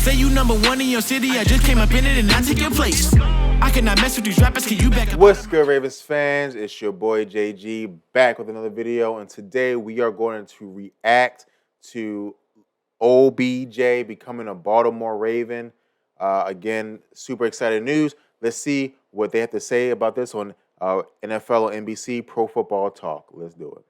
Say you number one in your city, I just came up in it and I take your place. I cannot mess with these rappers, can you back up? What's good, Ravens fans? It's your boy JG back with another video, and today we are going to react to OBJ becoming a Baltimore Raven. Again, super exciting news. Let's see what they have to say about this on NFL or NBC Pro Football Talk. Let's do it.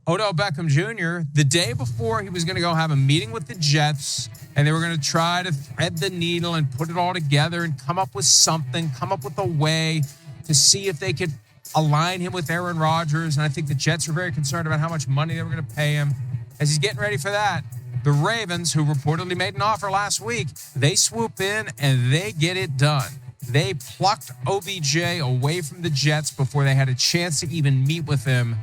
Odell Beckham Jr., the day before he was going to go have a meeting with the Jets, and they were going to try to thread the needle and put it all together and come up with something, come up with a way to see if they could align him with Aaron Rodgers. And I think the Jets were very concerned about how much money they were going to pay him. As he's getting ready for that, the Ravens, who reportedly made an offer last week, they swoop in and they get it done. They plucked OBJ away from the Jets before they had a chance to even meet with him.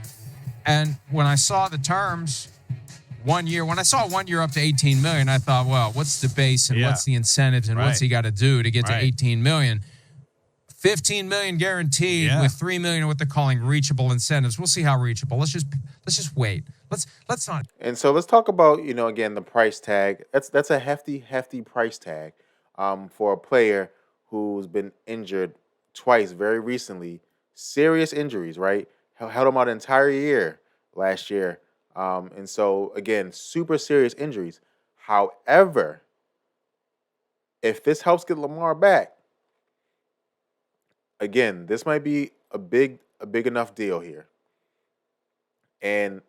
And when I saw the terms, 1 year, when I saw 1 year up to $18 million, I thought, well, what's the base and what's the incentives and what's he got to do to get to $18 million? $15 million guaranteed with $3 million of what they're calling reachable incentives. We'll see how reachable. Let's just wait. Let's not. And so let's talk about, again, the price tag. That's a hefty price tag for a player who's been injured twice very recently. Serious injuries, right? Held him out an entire year last year. And so, again, super serious injuries. However, if this helps get Lamar back, again, this might be a big enough deal here. And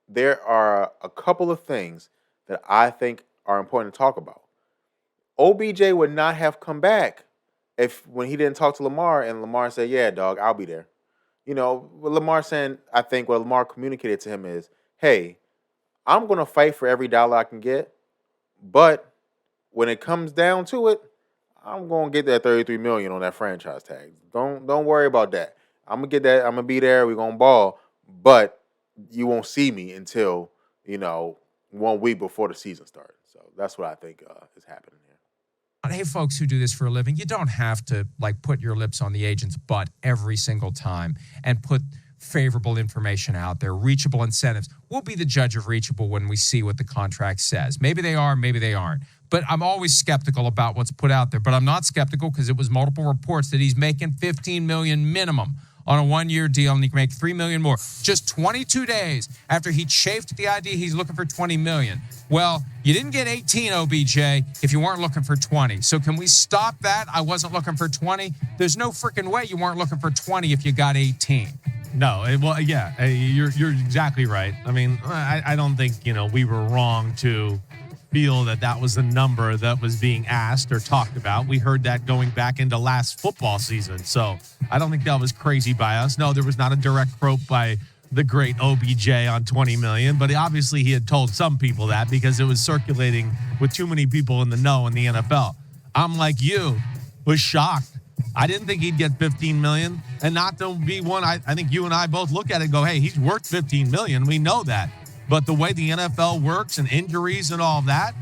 there are a couple of things that I think are important to talk about. OBJ would not have come back when he didn't talk to Lamar and Lamar said, yeah, dog, I'll be there. What Lamar saying, I think what Lamar communicated to him is, hey, I'm going to fight for every dollar I can get, but when it comes down to it, I'm going to get that $33 million on that franchise tag. Don't worry about that. I'm going to get that. I'm going to be there. We're going to ball, but you won't see me until, 1 week before the season starts. So that's what I think is happening here. Hey, folks who do this for a living, you don't have to put your lips on the agent's butt every single time and put favorable information out there, reachable incentives. We'll be the judge of reachable when we see what the contract says. Maybe they are, maybe they aren't. But I'm always skeptical about what's put out there. But I'm not skeptical because it was multiple reports that he's making $15 million minimum on a 1 year deal, and he can make $3 million more. Just 22 days after he chafed the idea he's looking for $20 million. Well, you didn't get 18, OBJ, if you weren't looking for 20. So can we stop that? I wasn't looking for 20. There's no freaking way you weren't looking for 20 if you got 18. No, you're exactly right. I mean, I don't think, we were wrong to feel that was the number that was being asked or talked about. We heard that going back into last football season. So I don't think that was crazy by us. No, there was not a direct quote by the great OBJ on $20 million, but obviously he had told some people that because it was circulating with too many people in the know in the NFL. I'm like you, was shocked. I didn't think he'd get $15 million, and not to be one. I think you and I both look at it and go, hey, he's worth $15 million. We know that. But the way the NFL works and injuries and all of that,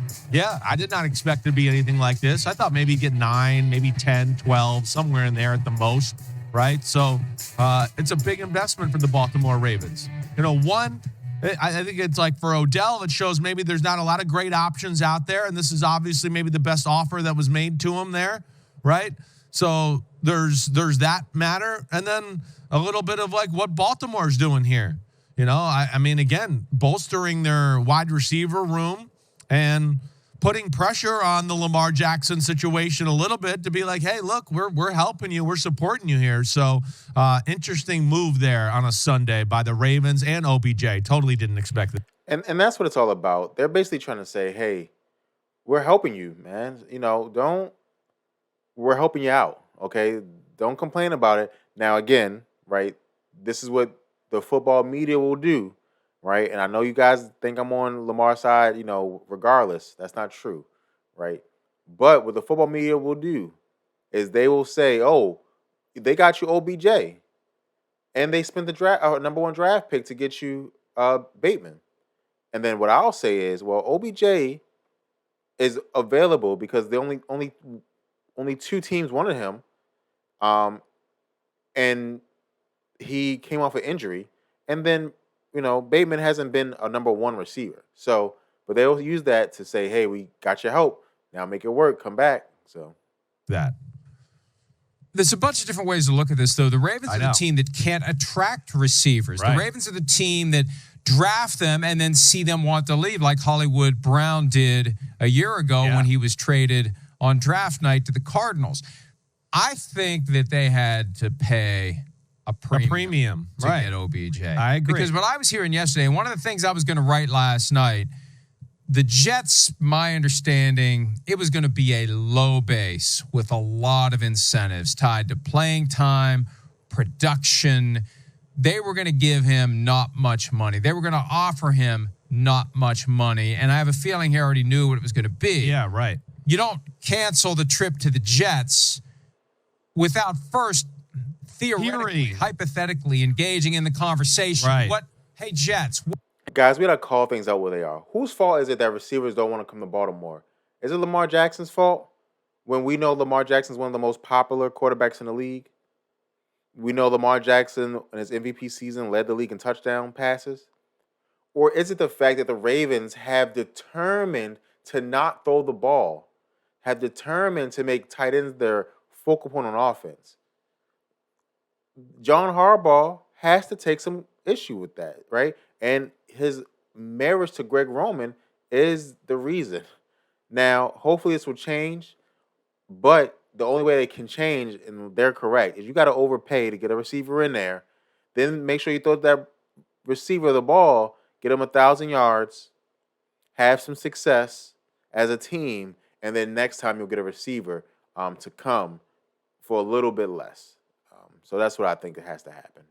I did not expect to be anything like this. I thought maybe he'd get 9, maybe 10, 12, somewhere in there at the most, right? So it's a big investment for the Baltimore Ravens. I think it's for Odell, it shows maybe there's not a lot of great options out there, and this is obviously maybe the best offer that was made to him there, right? So there's that matter, and then a little bit of what Baltimore's doing here. I mean, again, bolstering their wide receiver room and putting pressure on the Lamar Jackson situation a little bit to be like, hey, look, we're helping you. We're supporting you here. So interesting move there on a Sunday by the Ravens and OBJ. Totally didn't expect it. And that's what it's all about. They're basically trying to say, hey, we're helping you, man. We're helping you out, okay? Don't complain about it. Now, again, right, this is what the football media will do, right? And I know you guys think I'm on Lamar's side, regardless. That's not true, right? But what the football media will do is they will say, oh, they got you OBJ. And they spent the number 1 draft pick to get you Bateman. And then what I'll say is, well, OBJ is available because the only 2 teams wanted him. And he came off an injury, and then, Bateman hasn't been a number 1 receiver. So, but they'll use that to say, hey, we got your help. Now make it work. Come back. So That. There's a bunch of different ways to look at this, though. The Ravens I are know. the team that can't attract receivers. Right. The Ravens are the team that draft them and then see them want to leave, like Hollywood Brown did a year ago when he was traded on draft night to the Cardinals. I think that they had to pay a premium to right. get OBJ. I agree. Because what I was hearing yesterday, and one of the things I was going to write last night, the Jets, my understanding, it was going to be a low base with a lot of incentives tied to playing time, production. They were going to give him not much money. They were going to offer him not much money. And I have a feeling he already knew what it was going to be. Yeah, right. You don't cancel the trip to the Jets without first theoretically, hypothetically engaging in the conversation. Right. Hey, Jets. guys, we gotta call things out where they are. Whose fault is it that receivers don't want to come to Baltimore? Is it Lamar Jackson's fault? When we know Lamar Jackson's one of the most popular quarterbacks in the league. We know Lamar Jackson in his MVP season led the league in touchdown passes. Or is it the fact that the Ravens have determined to not throw the ball, have determined to make tight ends their focal point on offense? John Harbaugh has to take some issue with that, right? And his marriage to Greg Roman is the reason. Now, hopefully this will change, but the only way they can change, and they're correct, is you got to overpay to get a receiver in there. Then make sure you throw that receiver the ball, get him 1,000 yards, have some success as a team, and then next time you'll get a receiver to come for a little bit less. So that's what I think has to happen.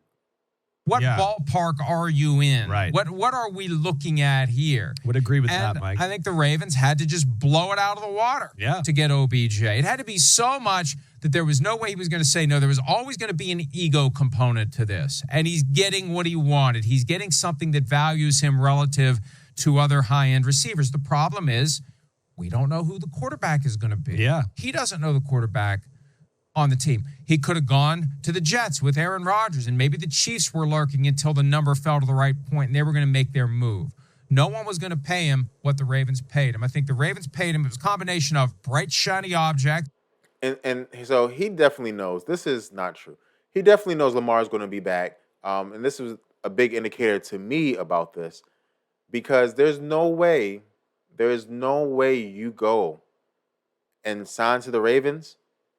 What ballpark are you in? Right. What are we looking at here? Would agree with And that, Mike. I think the Ravens had to just blow it out of the water to get OBJ. It had to be so much that there was no way he was going to say no. There was always going to be an ego component to this. And he's getting what he wanted. He's getting something that values him relative to other high-end receivers. The problem is we don't know who the quarterback is going to be. Yeah. He doesn't know the quarterback on the team. He could have gone to the Jets with Aaron Rodgers, and maybe the Chiefs were lurking until the number fell to the right point and they were going to make their move. No one was going to pay him what the Ravens paid him. I think the Ravens paid him. It was a combination of bright, shiny object. And so he definitely knows. This is not true. He definitely knows Lamar's going to be back. And this was a big indicator to me about this, because there is no way you go and sign to the Ravens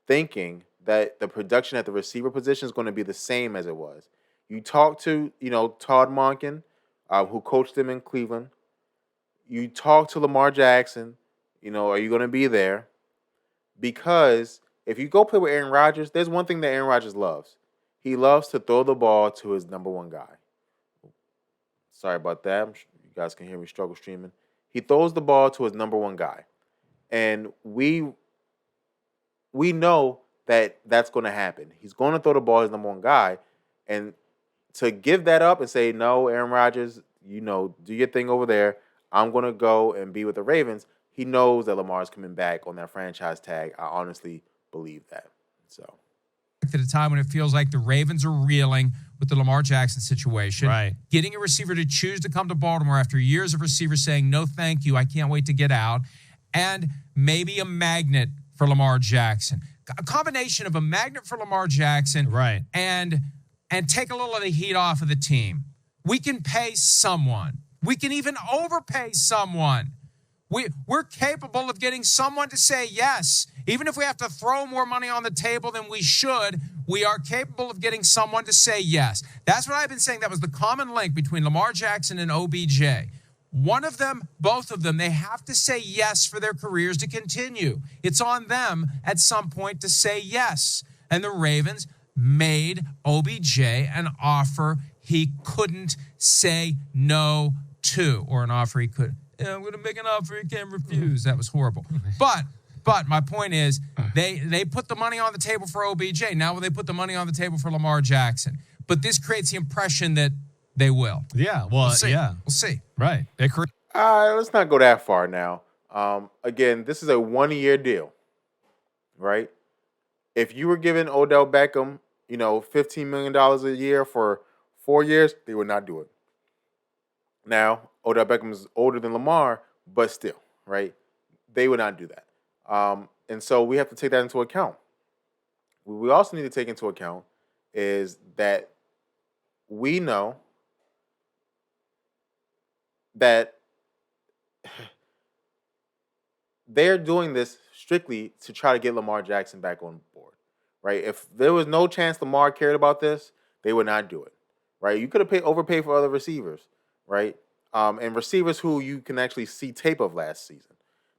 thinking that the production at the receiver position is going to be the same as it was. You talk to, Todd Monken, who coached him in Cleveland. You talk to Lamar Jackson, are you going to be there? Because if you go play with Aaron Rodgers, there's one thing that Aaron Rodgers loves. He loves to throw the ball to his number one guy. Sorry about that. You guys can hear me struggle streaming. He throws the ball to his number one guy. And we know that that's going to happen. He's going to throw the ball to his number one guy. And to give that up and say, no, Aaron Rodgers, do your thing over there. I'm going to go and be with the Ravens. He knows that Lamar's coming back on that franchise tag. I honestly believe that. So, At a time when it feels like the Ravens are reeling with the Lamar Jackson situation. Right. Getting a receiver to choose to come to Baltimore after years of receivers saying, no, thank you, I can't wait to get out. And maybe a magnet for Lamar Jackson. A combination of a magnet for Lamar Jackson and take a little of the heat off of the team. We can pay someone. We can even overpay someone. We're capable of getting someone to say yes. Even if we have to throw more money on the table than we should, we are capable of getting someone to say yes. That's what I've been saying. That was the common link between Lamar Jackson and OBJ. One of them, both of them, they have to say yes for their careers to continue. It's on them at some point to say yes. And the Ravens made OBJ an offer he couldn't say no to, or an offer he could. I'm going to make an offer he can't refuse. That was horrible. But my point is, they put the money on the table for OBJ. Now will they put the money on the table for Lamar Jackson? But this creates the impression that they will. Yeah, well, We'll see. Right. let's not go that far now. Again, this is a 1-year deal, right? If you were giving Odell Beckham, $15 million a year for 4 years, they would not do it. Now, Odell Beckham is older than Lamar, but still, right? They would not do that. And so we have to take that into account. What we also need to take into account is that we know that they're doing this strictly to try to get Lamar Jackson back on board, right? If there was no chance Lamar cared about this, they would not do it, right? You could have overpaid for other receivers, right? And receivers who you can actually see tape of last season.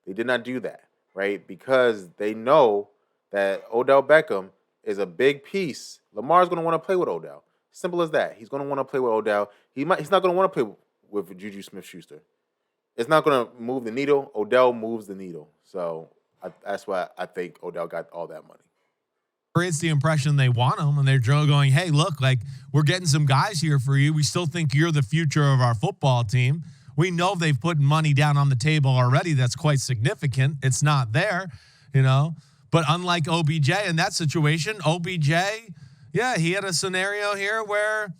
They did not do that, right? Because they know that Odell Beckham is a big piece. Lamar's going to want to play with Odell. Simple as that. He's going to want to play with Odell. He's not going to want to play with Juju Smith-Schuster. It's not going to move the needle. Odell moves the needle. So that's why I think Odell got all that money. Creates the impression they want him, and they're going, hey, look, like, we're getting some guys here for you. We still think you're the future of our football team. We know they've put money down on the table already that's quite significant. It's not there, But unlike OBJ in that situation, OBJ, yeah, he had a scenario here where,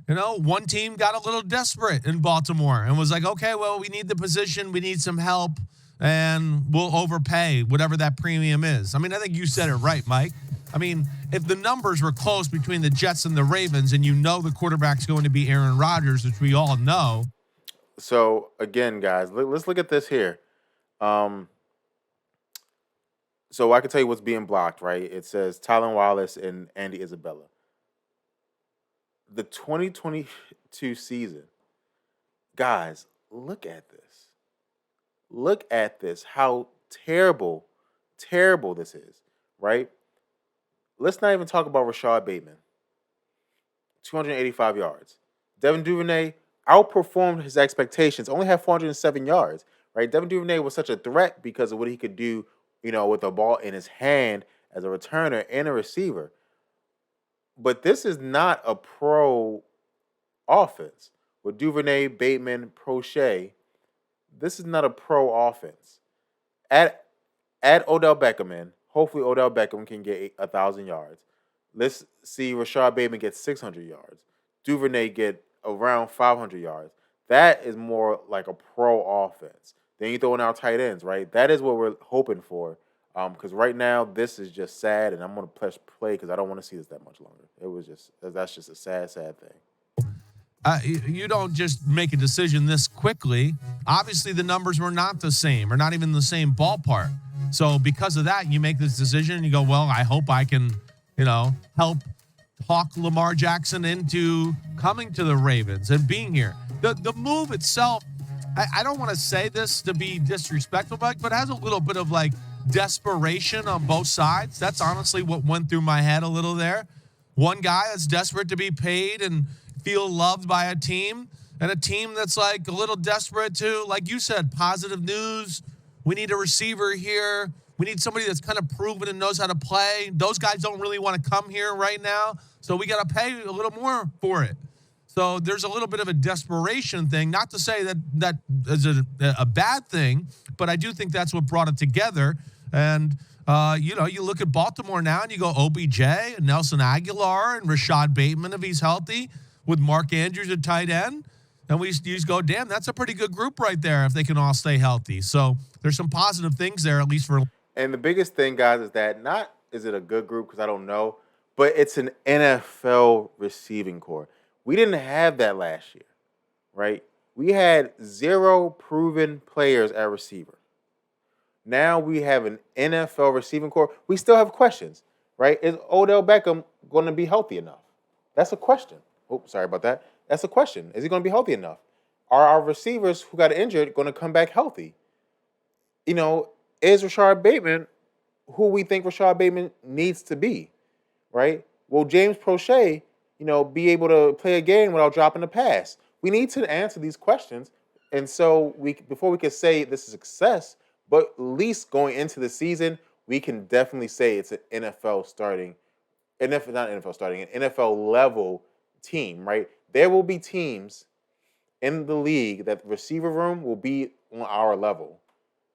one team got a little desperate in Baltimore and was like, okay, well, we need the position, we need some help, and we'll overpay whatever that premium is. I mean, I think you said it right, Mike. I mean, if the numbers were close between the Jets and the Ravens, and the quarterback's going to be Aaron Rodgers, which we all know. So, again, guys, let's look at this here. So I can tell you what's being blocked, right? It says Tylan Wallace and Andy Isabella. The 2022 season, guys, look at this. Look at this. How terrible this is, right? Let's not even talk about Rashad Bateman. 285 yards. Devin Duvernay outperformed his expectations, only had 407 yards, right? Devin Duvernay was such a threat because of what he could do, with the ball in his hand as a returner and a receiver. But this is not a pro offense. With Duvernay, Bateman, Prochet, this is not a pro offense. Add Odell Beckham in. Hopefully Odell Beckham can get 1,000 yards. Let's see Rashad Bateman get 600 yards. Duvernay get around 500 yards. That is more like a pro offense. Then you throw in our tight ends, right? That is what we're hoping for. Because right now this is just sad, and I'm gonna press play because I don't want to see this that much longer. That's just a sad thing. You don't just make a decision this quickly. Obviously, the numbers were not the same, or not even the same ballpark. So because of that, you make this decision and you go, well, I hope I can, help talk Lamar Jackson into coming to the Ravens and being here. The move itself, I don't want to say this to be disrespectful, but it has a little bit of like desperation on both sides. That's honestly what went through my head a little there. One guy that's desperate to be paid and feel loved by a team, and a team that's like a little desperate to, like you said, positive news. We need a receiver here. We need somebody that's kind of proven and knows how to play. Those guys don't really want to come here right now, so we got to pay a little more for it. So there's a little bit of a desperation thing. Not to say that is a bad thing, but I do think that's what brought it together. And, you look at Baltimore now and you go OBJ, and Nelson Aguilar, and Rashad Bateman if he's healthy, with Mark Andrews at tight end. And we just go, damn, that's a pretty good group right there if they can all stay healthy. So there's some positive things there, at least for. And the biggest thing, guys, is that not is it a good group, because I don't know, but it's an NFL receiving core. We didn't have that last year, right? We had 0 proven players at receiver. Now we have an NFL receiving core. We still have questions, right? Is Odell Beckham going to be healthy enough? That's a question. Oh, sorry about that. That's a question. Is he going to be healthy enough? Are our receivers who got injured going to come back healthy? Is Rashad Bateman who we think Rashad Bateman needs to be, right? Will James Prochet, be able to play a game without dropping a pass? We need to answer these questions. And so before we can say this is success, but at least going into the season, we can definitely say it's an NFL level team, right? There will be teams in the league that the receiver room will be on our level.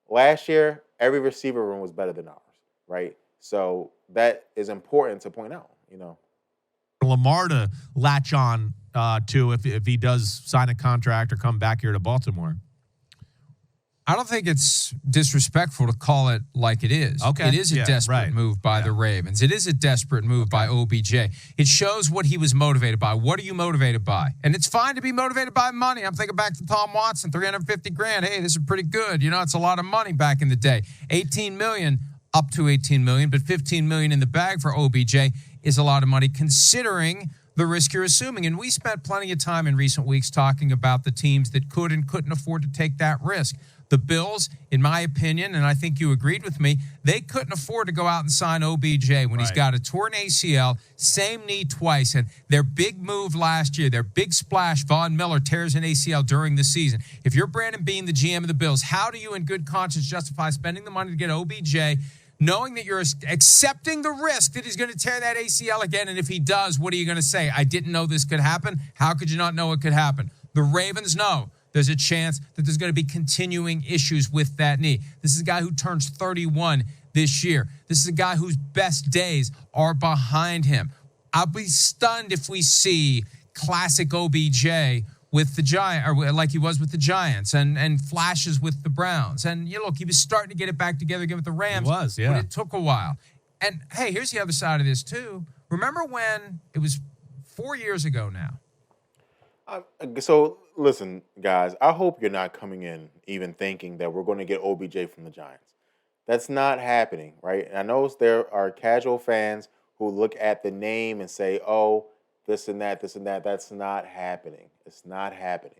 Last year, every receiver room was better than ours, right? So that is important to point out, Lamar to latch on to if he does sign a contract or come back here to Baltimore. I don't think it's disrespectful to call it like it is. Okay. It is a desperate move by the Ravens. It is a desperate move by OBJ. It shows what he was motivated by. What are you motivated by? And it's fine to be motivated by money. I'm thinking back to Tom Watson, $350,000. Hey, this is pretty good. You know, it's a lot of money back in the day. $18 million, up to $18 million, but $15 million in the bag for OBJ is a lot of money considering the risk you're assuming. And we spent plenty of time in recent weeks talking about the teams that could and couldn't afford to take that risk. The Bills, in my opinion, and I think you agreed with me, they couldn't afford to go out and sign OBJ when he's got a torn ACL, same knee twice. And their big move last year, their big splash, Von Miller tears an ACL during the season. If you're Brandon Beane, the GM of the Bills, how do you in good conscience justify spending the money to get OBJ, knowing that you're accepting the risk that he's going to tear that ACL again? And if he does, what are you going to say? I didn't know this could happen. How could you not know it could happen? The Ravens know there's a chance that there's going to be continuing issues with that knee. This is a guy who turns 31 this year. This is a guy whose best days are behind him. I'll be stunned if we see classic OBJ with the Giants, or like he was with the Giants, and flashes with the Browns. And you look, he was starting to get it back together again with the Rams. He was, yeah. But it took a while. And hey, here's the other side of this too. Remember when it was 4 years ago now? So listen, guys, I hope you're not coming in even thinking that we're going to get OBJ from the Giants. That's not happening, right? And I know there are casual fans who look at the name and say, oh, this and that, this and that. That's not happening. It's not happening.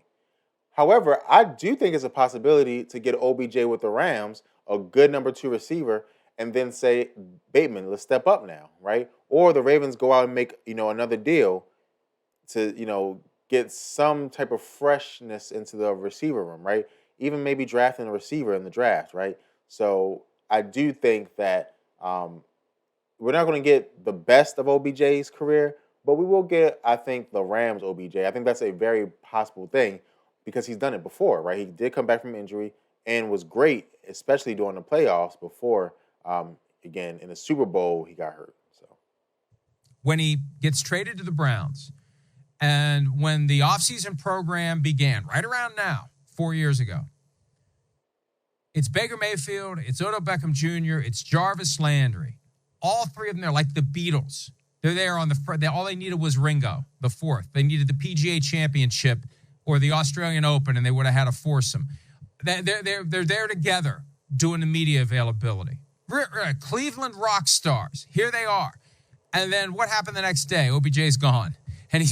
However, I do think it's a possibility to get OBJ with the Rams, a good number 2 receiver, and then say, Bateman, let's step up now, right? Or the Ravens go out and make, another deal to, get some type of freshness into the receiver room, right? Even maybe drafting a receiver in the draft, right? So I do think that we're not going to get the best of OBJ's career, but we will get, I think, the Rams OBJ. I think that's a very possible thing because he's done it before, right? He did come back from injury and was great, especially during the playoffs before, again, in the Super Bowl, he got hurt. So when he gets traded to the Browns, and when the offseason program began, right around now, 4 years ago, it's Baker Mayfield, it's Odell Beckham Jr., it's Jarvis Landry. All three of them, they're like the Beatles. They're there on the front. All they needed was Ringo, the fourth. They needed the PGA Championship or the Australian Open, and they would have had a foursome. They're there together doing the media availability. Cleveland rock stars. Here they are. And then what happened the next day? OBJ's gone. And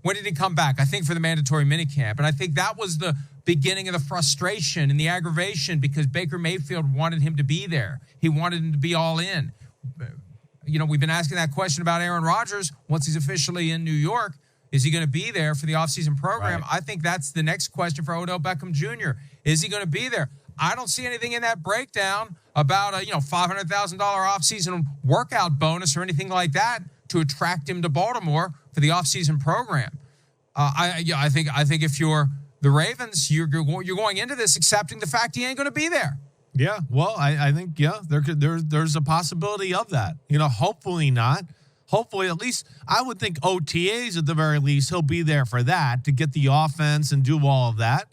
when did he come back? I think for the mandatory minicamp. And I think that was the beginning of the frustration and the aggravation because Baker Mayfield wanted him to be there. He wanted him to be all in. We've been asking that question about Aaron Rodgers. Once he's officially in New York, is he going to be there for the offseason program? Right. I think that's the next question for Odell Beckham Jr. Is he going to be there? I don't see anything in that breakdown about a $500,000 offseason workout bonus or anything like that to attract him to Baltimore for the offseason program. I think if you're the Ravens, you're going into this accepting the fact he ain't going to be there. Yeah, well, I think there's a possibility of that. Hopefully not. Hopefully, at least I would think OTAs at the very least he'll be there for that to get the offense and do all of that.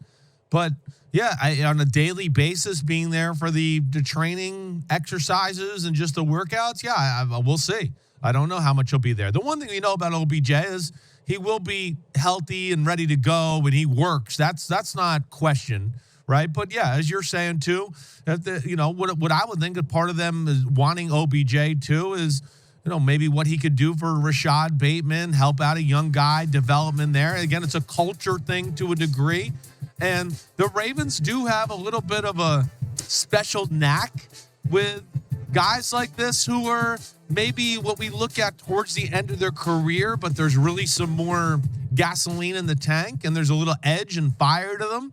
But yeah, on a daily basis, being there for the training exercises and just the workouts, we'll see. I don't know how much he'll be there. The one thing we know about OBJ is he will be healthy and ready to go when he works. That's not questioned, right? But yeah, as you're saying too, what I would think a part of them is wanting OBJ too is maybe what he could do for Rashad Bateman, help out a young guy, development there. Again, it's a culture thing to a degree. And the Ravens do have a little bit of a special knack with guys like this who are maybe what we look at towards the end of their career, but there's really some more gasoline in the tank and there's a little edge and fire to them.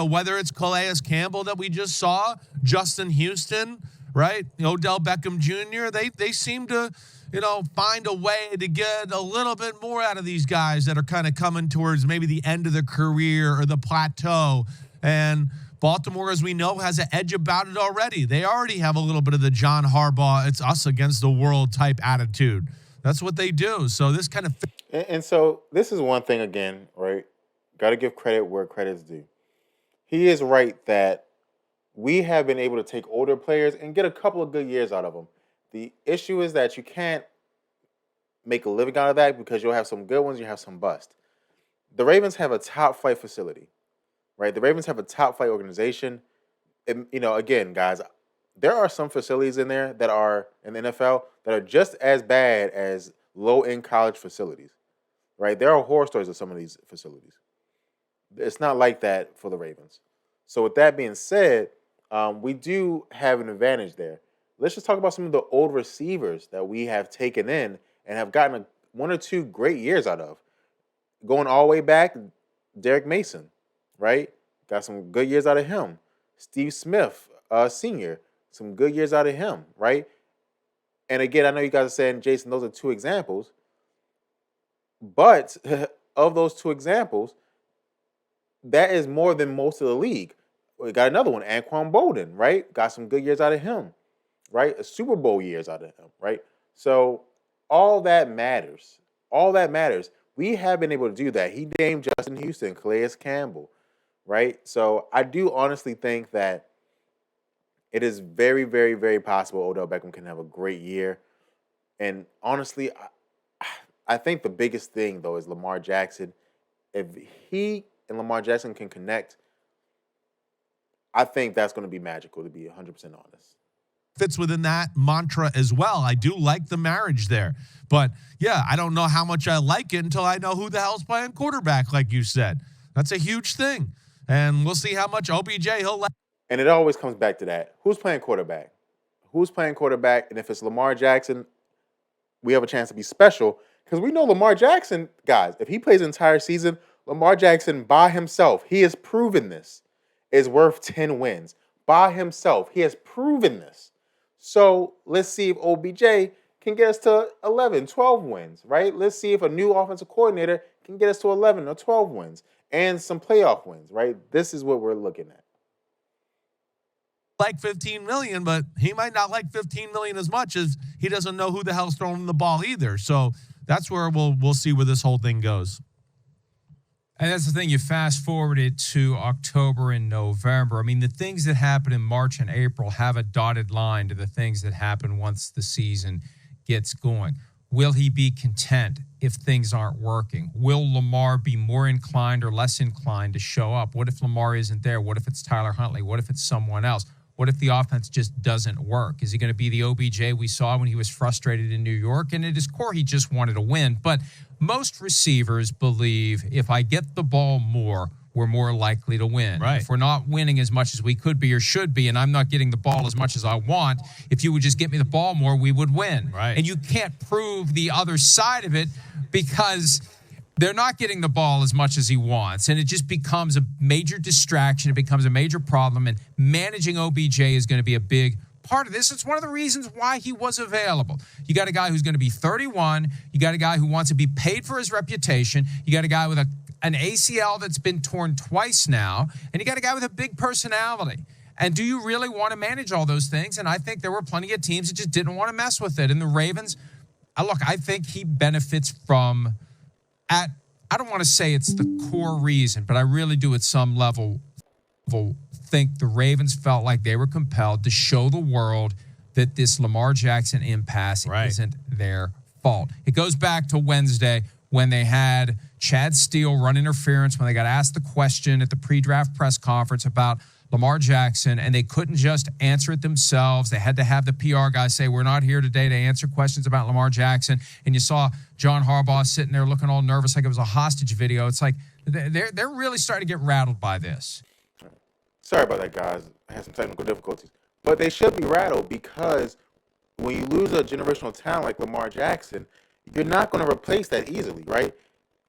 Whether it's Calais Campbell that we just saw, Justin Houston, right? Odell Beckham Jr., they seem to, find a way to get a little bit more out of these guys that are kind of coming towards maybe the end of their career or the plateau. And Baltimore, as we know, has an edge about it already. They already have a little bit of the John Harbaugh, it's us against the world type attitude. That's what they do. So this kind of... And so this is one thing again, right? Got to give credit where credit's due. He is right that we have been able to take older players and get a couple of good years out of them. The issue is that you can't make a living out of that because you'll have some good ones, you have some bust. The Ravens have a top flight facility, right? The Ravens have a top flight organization. And, again, guys, there are some facilities in there that are in the NFL that are just as bad as low-end college facilities, right? There are horror stories of some of these facilities. It's not like that for the Ravens. So with that being said, we do have an advantage there. Let's just talk about some of the old receivers that we have taken in and have gotten one or two great years out of. Going all the way back, Derek Mason, right? Got some good years out of him. Steve Smith, Sr., some good years out of him, right? And again, I know you guys are saying, Jason, those are two examples. But of those two examples, that is more than most of the league. We got another one, Anquan Bolden, right? Got some good years out of him, right? A Super Bowl years out of him, right? So all that matters. All that matters. We have been able to do that. He named Justin Houston, Calais Campbell, right? So I do honestly think that it is very, very, very possible Odell Beckham can have a great year. And honestly, I think the biggest thing, though, is Lamar Jackson. If he and Lamar Jackson can connect, I think that's going to be magical, to be 100% honest. Fits within that mantra as well. I do like the marriage there. But, yeah, I don't know how much I like it until I know who the hell's playing quarterback, like you said. That's a huge thing. And we'll see how much OBJ he'll let. And it always comes back to that. Who's playing quarterback? Who's playing quarterback? And if it's Lamar Jackson, we have a chance to be special because we know Lamar Jackson, guys, if he plays the entire season, Lamar Jackson by himself, he has proven this, is worth 10 wins. By himself, he has proven this. So let's see if OBJ can get us to 11, 12 wins, right? Let's see if a new offensive coordinator can get us to 11 or 12 wins and some playoff wins, right? This is what we're looking at. Like 15 million, but he might not like 15 million as much as he doesn't know who the hell's throwing him the ball either. So that's where we'll see where this whole thing goes. And that's the thing. You fast forward it to October and November. I mean, the things that happen in March and April have a dotted line to the things that happen once the season gets going. Will he be content if things aren't working? Will Lamar be more inclined or less inclined to show up? What if Lamar isn't there? What if it's Tyler Huntley? What if it's someone else? What if the offense just doesn't work? Is he going to be the OBJ we saw when he was frustrated in New York? And at his core, he just wanted to win. But most receivers believe if I get the ball more, we're more likely to win. Right. If we're not winning as much as we could be or should be, and I'm not getting the ball as much as I want, if you would just get me the ball more, we would win. Right. And you can't prove the other side of it because they're not getting the ball as much as he wants, and it just becomes a major distraction. It becomes a major problem, and managing OBJ is going to be a big part of this. It's one of the reasons why he was available. You got a guy who's going to be 31. You got a guy who wants to be paid for his reputation. You got a guy with an ACL that's been torn twice now, and you got a guy with a big personality. And do you really want to manage all those things? And I think there were plenty of teams that just didn't want to mess with it. And the Ravens, look, I think he benefits from I don't want to say it's the core reason, but I really do at some level think the Ravens felt like they were compelled to show the world that this Lamar Jackson impasse isn't their fault. It goes back to Wednesday when they had Chad Steele run interference, when they got asked the question at the pre-draft press conference about Lamar Jackson, and they couldn't just answer it themselves. They had to have the PR guy say, we're not here today to answer questions about Lamar Jackson. And you saw John Harbaugh sitting there looking all nervous like it was a hostage video. It's like they're really starting to get rattled by this. Sorry about that, guys. I had some technical difficulties. But they should be rattled because when you lose a generational talent like Lamar Jackson, you're not going to replace that easily, right?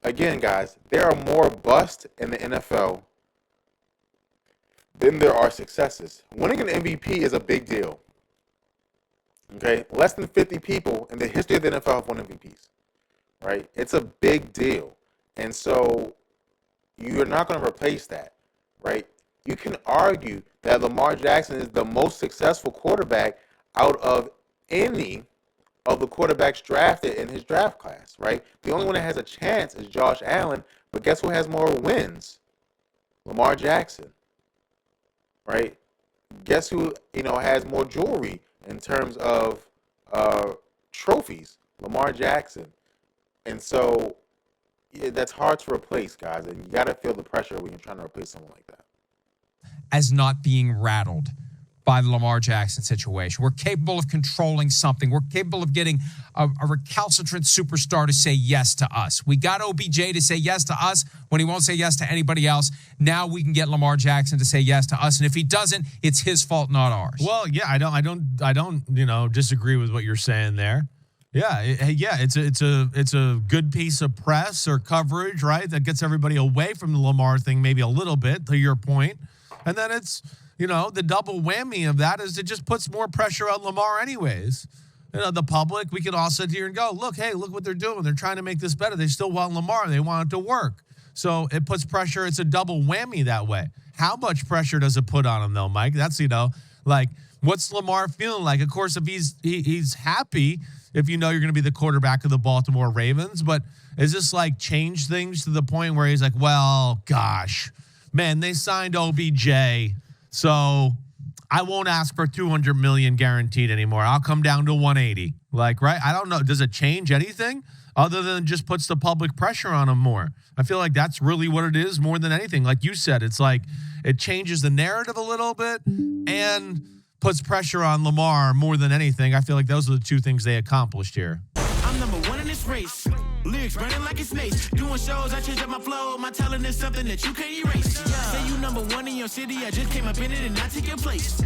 Again, guys, there are more busts in the NFL than there are successes. Winning an MVP is a big deal. Okay? Less than 50 people in the history of the NFL have won MVPs. Right? It's a big deal. And so you're not going to replace that. Right? You can argue that Lamar Jackson is the most successful quarterback out of any of the quarterbacks drafted in his draft class. Right? The only one that has a chance is Josh Allen. But guess who has more wins? Lamar Jackson. Right? guess who, has more jewelry in terms of trophies? Lamar Jackson. And so that's hard to replace, guys. And you got to feel the pressure when you're trying to replace someone like that. As not being rattled by the Lamar Jackson situation. We're capable of controlling something. We're capable of getting a recalcitrant superstar to say yes to us. We got OBJ to say yes to us when he won't say yes to anybody else. Now we can get Lamar Jackson to say yes to us. And if he doesn't, it's his fault, not ours. Well, yeah, I don't disagree with what you're saying there. Yeah, it's a good piece of press or coverage, right? That gets everybody away from the Lamar thing maybe a little bit, to your point. And then it's, the double whammy of that is it just puts more pressure on Lamar anyways. The public, we can all sit here and go, look what they're doing. They're trying to make this better. They still want Lamar. They want it to work. So it puts pressure. It's a double whammy that way. How much pressure does it put on him, though, Mike? That's, what's Lamar feeling like? Of course, if he's happy, if you're going to be the quarterback of the Baltimore Ravens, but is this change things to the point where he's like, well, gosh, man, they signed OBJ, so I won't ask for $200 million guaranteed anymore. I'll come down to 180. Right? I don't know. Does it change anything other than just puts the public pressure on him more? I feel like that's really what it is more than anything. Like you said, it's it changes the narrative a little bit and puts pressure on Lamar more than anything. I feel like those are the two things they accomplished here. I'm number one in this race. Lyrics running like it's mace. Doing shows, I change up my flow. My talent is something that you can't erase. Say you number one in your city, I just came up in it and I take your place.